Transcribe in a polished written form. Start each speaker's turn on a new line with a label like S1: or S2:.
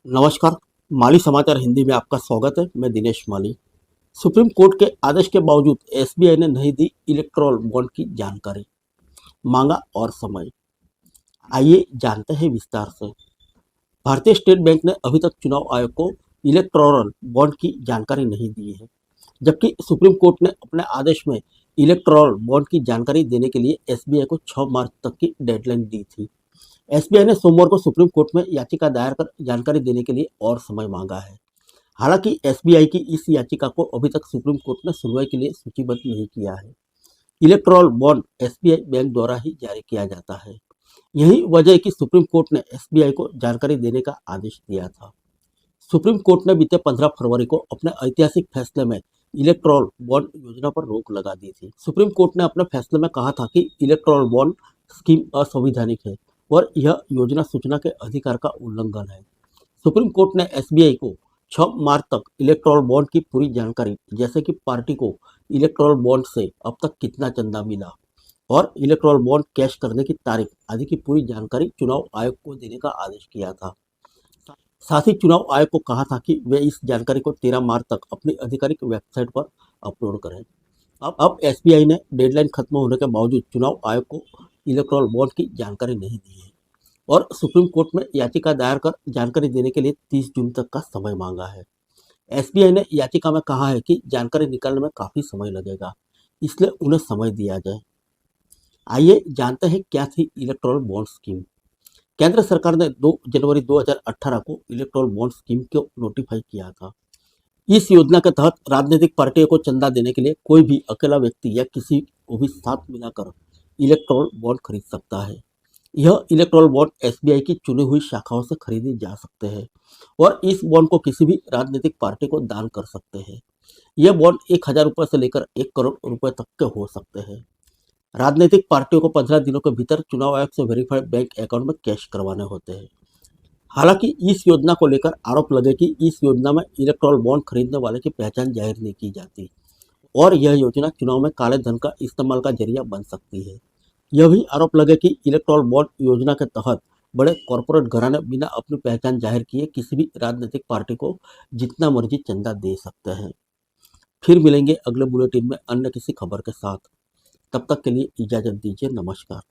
S1: नमस्कार। माली समाचार हिंदी में आपका स्वागत है। मैं दिनेश माली। सुप्रीम कोर्ट के आदेश के बावजूद एसबीआई ने नहीं दी इलेक्टोरल बॉन्ड की जानकारी, मांगा और समय। आइए जानते हैं विस्तार से। भारतीय स्टेट बैंक ने अभी तक चुनाव आयोग को इलेक्टोरल बॉन्ड की जानकारी नहीं दी है, जबकि सुप्रीम कोर्ट ने अपने आदेश में इलेक्टोरल बॉन्ड की जानकारी देने के लिए एसबीआई को 6 मार्च तक की डेडलाइन दी थी। एसबीआई ने सोमवार को सुप्रीम कोर्ट में याचिका दायर कर जानकारी देने के लिए और समय मांगा है। हालांकि एसबीआई की इस याचिका को अभी तक सुप्रीम कोर्ट ने सुनवाई के लिए सूचीबद्ध नहीं किया है। इलेक्टोरल बॉन्ड एसबीआई बैंक द्वारा ही जारी किया जाता है। यही वजह है कि सुप्रीम कोर्ट ने एसबीआई को जानकारी देने का आदेश दिया था। सुप्रीम कोर्ट ने बीते 15 फरवरी को अपने ऐतिहासिक फैसले में इलेक्टोरल बॉन्ड योजना पर रोक लगा दी थी। सुप्रीम कोर्ट ने अपने फैसले में कहा था कि इलेक्टोरल बॉन्ड स्कीम असंवैधानिक है और यह योजना सूचना के अधिकार का उल्लंघन है। सुप्रीम कोर्ट ने एसबीआई को 6 मार्च तक इलेक्टोरल बॉन्ड की पूरी जानकारी, जैसे कि पार्टी को इलेक्टोरल बॉन्ड से अब तक कितना चंदा मिला और इलेक्टोरल बॉन्ड कैश करने की तारीख आदि की पूरी जानकारी चुनाव आयोग को देने का आदेश किया था। साथ ही चुनाव आयोग को कहा था कि वे इस जानकारी को 13 मार्च तक अपनी आधिकारिक वेबसाइट पर अपलोड करें। अब एसबीआई ने डेडलाइन खत्म होने के बावजूद चुनाव आयोग को इलेक्टोरल बॉन्ड की जानकारी नहीं दी है और सुप्रीम कोर्ट में याचिका दायर कर जानकारी देने के लिए 30 जून तक का समय मांगा है। एसबीआई ने याचिका में कहा है कि जानकारी निकालने में काफ़ी समय लगेगा, इसलिए उन्हें समय दिया जाए। आइए जानते हैं क्या थी इलेक्टोरल बॉन्ड स्कीम। केंद्र सरकार ने 2 जनवरी 2018 को इलेक्टोरल बॉन्ड स्कीम को नोटिफाई किया था। इस योजना के तहत राजनीतिक पार्टियों को चंदा देने के लिए कोई भी अकेला व्यक्ति या किसी को भी साथ मिलाकर इलेक्टोरल बॉन्ड खरीद सकता है। यह इलेक्टोरल बॉन्ड एसबीआई की चुनी हुई शाखाओं से खरीदे जा सकते हैं और इस बॉन्ड को किसी भी राजनीतिक पार्टी को दान कर सकते हैं। यह बॉन्ड 1,000 रुपये से लेकर 1 करोड़ रुपए तक के हो सकते हैं। राजनीतिक पार्टियों को 15 दिनों के भीतर चुनाव आयोग से वेरीफाइड बैंक अकाउंट में कैश करवाने होते हैं। हालांकि इस योजना को लेकर आरोप लगे कि इस योजना में इलेक्टोरल बॉन्ड खरीदने वाले की पहचान जाहिर नहीं की जाती और यह योजना चुनाव में काले धन का इस्तेमाल का जरिया बन सकती है। यह भी आरोप लगे कि इलेक्टोरल बॉन्ड योजना के तहत बड़े कॉरपोरेट घराने बिना अपनी पहचान जाहिर किए किसी भी राजनीतिक पार्टी को जितना मर्जी चंदा दे सकते हैं। फिर मिलेंगे अगले बुलेटिन में अन्य किसी खबर के साथ। तब तक के लिए इजाजत दीजिए। नमस्कार।